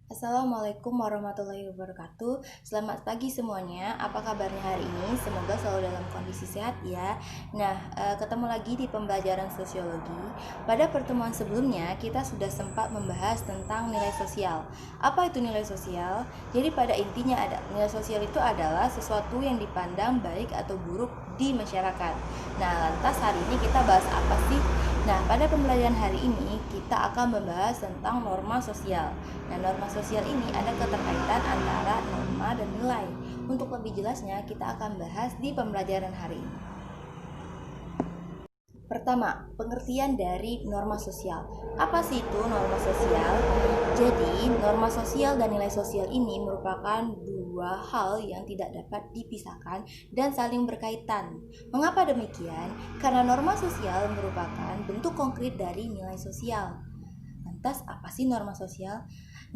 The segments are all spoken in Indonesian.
Assalamualaikum warahmatullahi wabarakatuh. Selamat pagi semuanya. Apa kabarnya hari ini? Semoga selalu dalam kondisi sehat ya. Nah, ketemu lagi di pembelajaran sosiologi. Pada pertemuan sebelumnya, kita sudah sempat membahas tentang nilai sosial. Apa itu nilai sosial? Jadi pada intinya nilai sosial itu adalah sesuatu yang dipandang baik atau buruk di masyarakat. Nah, lantas hari ini kita bahas apa sih? Nah, pada pembelajaran hari ini kita akan membahas tentang norma sosial. Nah, norma sosial ini ada keterkaitan antara norma dan nilai. Untuk lebih jelasnya, kita akan bahas di pembelajaran hari ini. Pertama, pengertian dari norma sosial. Apa sih itu norma sosial? Jadi, norma sosial dan nilai sosial ini merupakan dua hal yang tidak dapat dipisahkan dan saling berkaitan. Mengapa demikian? Karena norma sosial merupakan bentuk konkret dari nilai sosial. Lantas, apa sih norma sosial?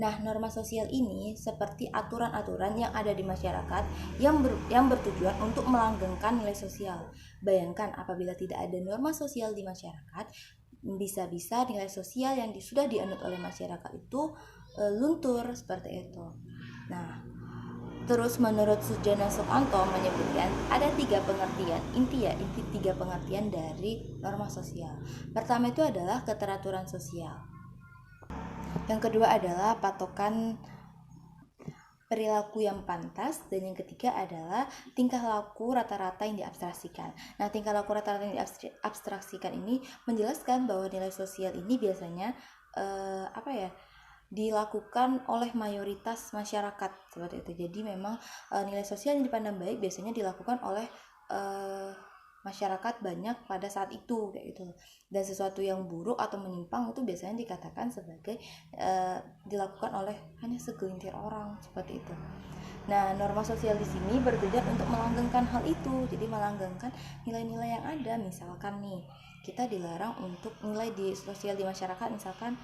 Nah, norma sosial ini seperti aturan-aturan yang ada di masyarakat yang bertujuan untuk melanggengkan nilai sosial. Bayangkan apabila tidak ada norma sosial di masyarakat, bisa-bisa nilai sosial yang sudah dianut oleh masyarakat itu luntur seperti itu. Nah, terus menurut Sujana Sukanto menyebutkan ada tiga pengertian dari norma sosial. Pertama itu adalah keteraturan sosial. Yang kedua adalah patokan perilaku yang pantas, dan yang ketiga adalah tingkah laku rata-rata yang diabstraksikan. Nah, tingkah laku rata-rata yang diabstraksikan ini menjelaskan bahwa nilai sosial ini biasanya dilakukan oleh mayoritas masyarakat seperti itu. Jadi memang nilai sosial yang dipandang baik biasanya dilakukan oleh masyarakat banyak pada saat itu kayak gitu. Dan sesuatu yang buruk atau menyimpang itu biasanya dikatakan sebagai dilakukan oleh hanya segelintir orang seperti itu. Nah, norma sosial di sini bertujuan untuk melanggengkan hal itu. Jadi melanggengkan nilai-nilai yang ada. Misalkan nih, kita dilarang untuk nilai di sosial di masyarakat, misalkan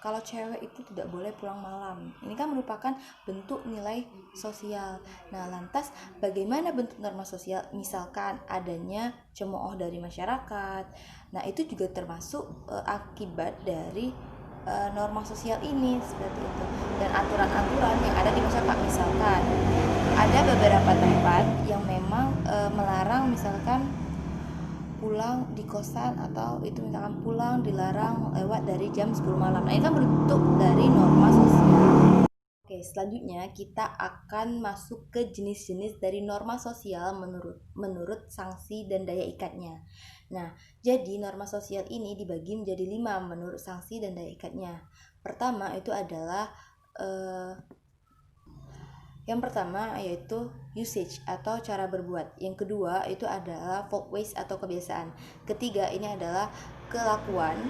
kalau cewek itu tidak boleh pulang malam. Ini kan merupakan bentuk nilai sosial. Nah, lantas bagaimana bentuk norma sosial? Misalkan adanya cemooh dari masyarakat. Nah, itu juga termasuk akibat dari norma sosial ini seperti itu. Dan aturan-aturan yang ada di masyarakat, misalkan ada beberapa tempat yang memang melarang misalkan pulang di kosan, atau itu misalkan pulang dilarang lewat dari jam 10 malam. Nah, ini kan bentuk dari norma sosial. Oke, selanjutnya kita akan masuk ke jenis-jenis dari norma sosial menurut sanksi dan daya ikatnya. Nah, jadi norma sosial ini dibagi menjadi 5 menurut sanksi dan daya ikatnya. Pertama itu adalah yang pertama yaitu usage atau cara berbuat. Yang kedua itu adalah folkways atau kebiasaan. Ketiga ini adalah kelakuan,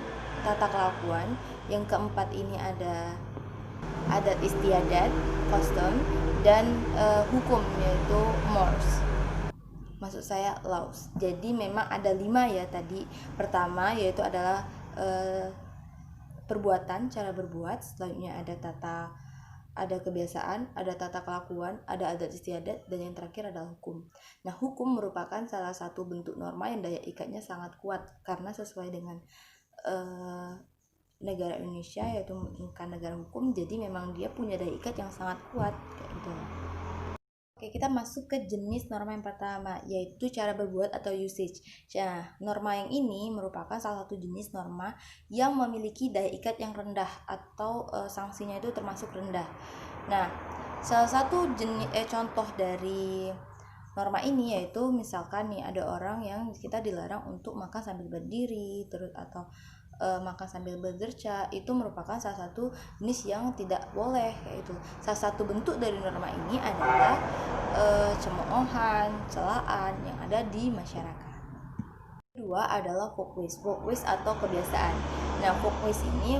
tata kelakuan. Yang keempat ini ada adat istiadat, custom, dan hukum yaitu mores. Maksud saya laws. Jadi memang ada 5 ya tadi. Pertama yaitu adalah perbuatan, cara berbuat. Selanjutnya ada kebiasaan, ada tata kelakuan, ada adat istiadat, dan yang terakhir adalah hukum. Nah, hukum merupakan salah satu bentuk norma yang daya ikatnya sangat kuat karena sesuai dengan negara Indonesia, yaitu bukan negara hukum, jadi memang dia punya daya ikat yang sangat kuat kayak gitu. Oke, kita masuk ke jenis norma yang pertama, yaitu cara berbuat atau usage. Nah, norma yang ini merupakan salah satu jenis norma yang memiliki daya ikat yang rendah atau sanksinya itu termasuk rendah. Nah, salah satu contoh dari norma ini yaitu misalkan nih ada orang yang kita dilarang untuk makan sambil berdiri, terus atau makan sambil berderca. Itu merupakan salah satu jenis yang tidak boleh kayak itu. Salah satu bentuk dari norma ini adalah cemoohan, celaan yang ada di masyarakat. Kedua adalah folkways atau kebiasaan. Nah, folkways ini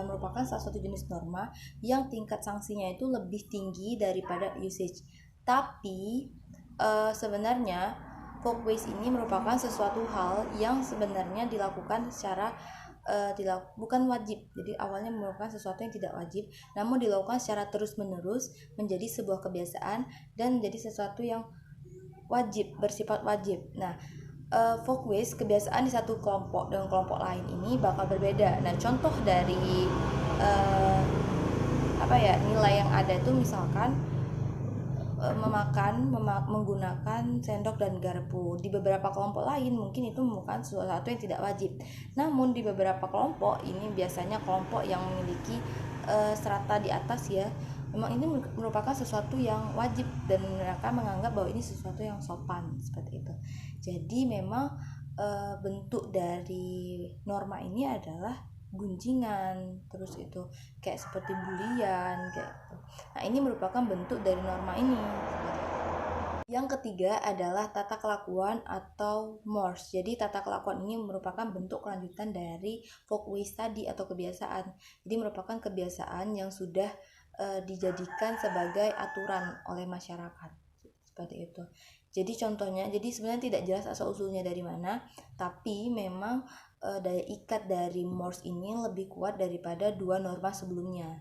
merupakan salah satu jenis norma yang tingkat sanksinya itu lebih tinggi daripada usage. Tapi sebenarnya folkways ini merupakan sesuatu hal yang sebenarnya dilakukan secara bukan wajib. Jadi awalnya merupakan sesuatu yang tidak wajib, namun dilakukan secara terus-menerus menjadi sebuah kebiasaan dan menjadi sesuatu yang wajib, bersifat wajib. Nah, folkways, kebiasaan di satu kelompok dengan kelompok lain ini bakal berbeda. Nah, contoh dari nilai yang ada itu misalkan menggunakan sendok dan garpu. Di beberapa kelompok lain mungkin itu merupakan sesuatu yang tidak wajib. Namun di beberapa kelompok ini biasanya kelompok yang memiliki strata di atas ya, memang ini merupakan sesuatu yang wajib dan mereka menganggap bahwa ini sesuatu yang sopan seperti itu. Jadi memang bentuk dari norma ini adalah gunjingan, terus itu kayak seperti bulian kayak gitu. Nah, ini merupakan bentuk dari norma ini. Yang ketiga adalah tata kelakuan atau mores. Jadi tata kelakuan ini merupakan bentuk kelanjutan dari folk ways tadi atau kebiasaan. Jadi merupakan kebiasaan yang sudah dijadikan sebagai aturan oleh masyarakat. Seperti itu. Jadi contohnya, jadi sebenarnya tidak jelas asal usulnya dari mana, tapi memang daya ikat dari mores ini lebih kuat daripada dua norma sebelumnya.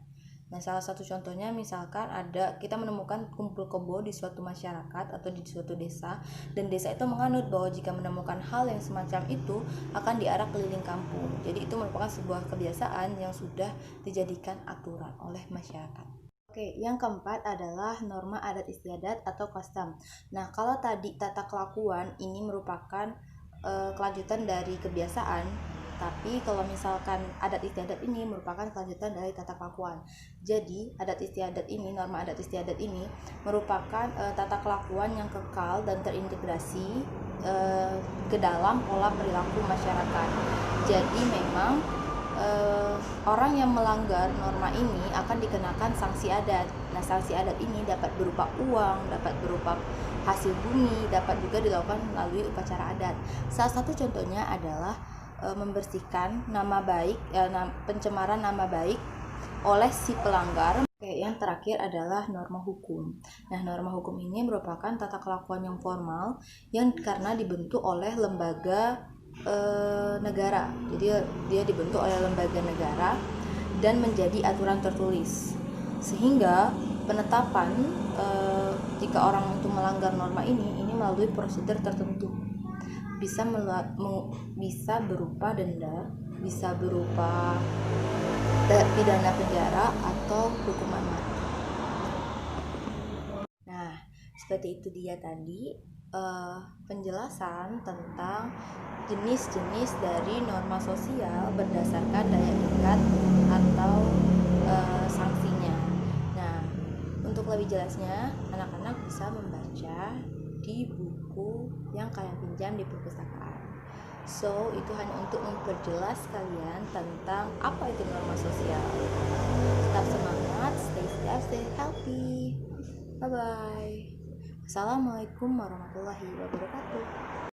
Nah, salah satu contohnya misalkan kita menemukan kumpul kebo di suatu masyarakat atau di suatu desa, dan desa itu menganut bahwa jika menemukan hal yang semacam itu akan diarak keliling kampung. Jadi itu merupakan sebuah kebiasaan yang sudah dijadikan aturan oleh masyarakat. Oke, yang keempat adalah norma adat istiadat atau custom. Nah, kalau tadi tata kelakuan ini merupakan kelanjutan dari kebiasaan, tapi kalau misalkan adat istiadat ini merupakan kelanjutan dari tata kelakuan. Jadi norma adat istiadat ini merupakan tata kelakuan yang kekal dan terintegrasi ke dalam pola perilaku masyarakat. Jadi memang orang yang melanggar norma ini akan dikenakan sanksi adat. Nah, sanksi adat ini dapat berupa uang, dapat berupa hasil bumi, dapat juga dilakukan melalui upacara adat. Salah satu contohnya adalah membersihkan nama baik, pencemaran nama baik oleh si pelanggar. Oke, yang terakhir adalah norma hukum. Nah, norma hukum ini merupakan tata kelakuan yang formal yang karena dibentuk oleh lembaga negara. Jadi dia dibentuk oleh lembaga negara dan menjadi aturan tertulis, sehingga penetapan jika orang itu melanggar norma ini melalui prosedur tertentu, bisa berupa denda, bisa berupa pidana penjara atau hukuman mati. Nah, seperti itu dia tadi penjelasan tentang jenis-jenis dari norma sosial berdasarkan daya ikat atau sanksinya. Nah, untuk lebih jelasnya, anak-anak bisa membaca di buku yang kalian pinjam di perpustakaan. So, itu hanya untuk memperjelas kalian tentang apa itu norma sosial. Tetap semangat, stay safe, stay healthy. Bye-bye. Assalamualaikum warahmatullahi wabarakatuh.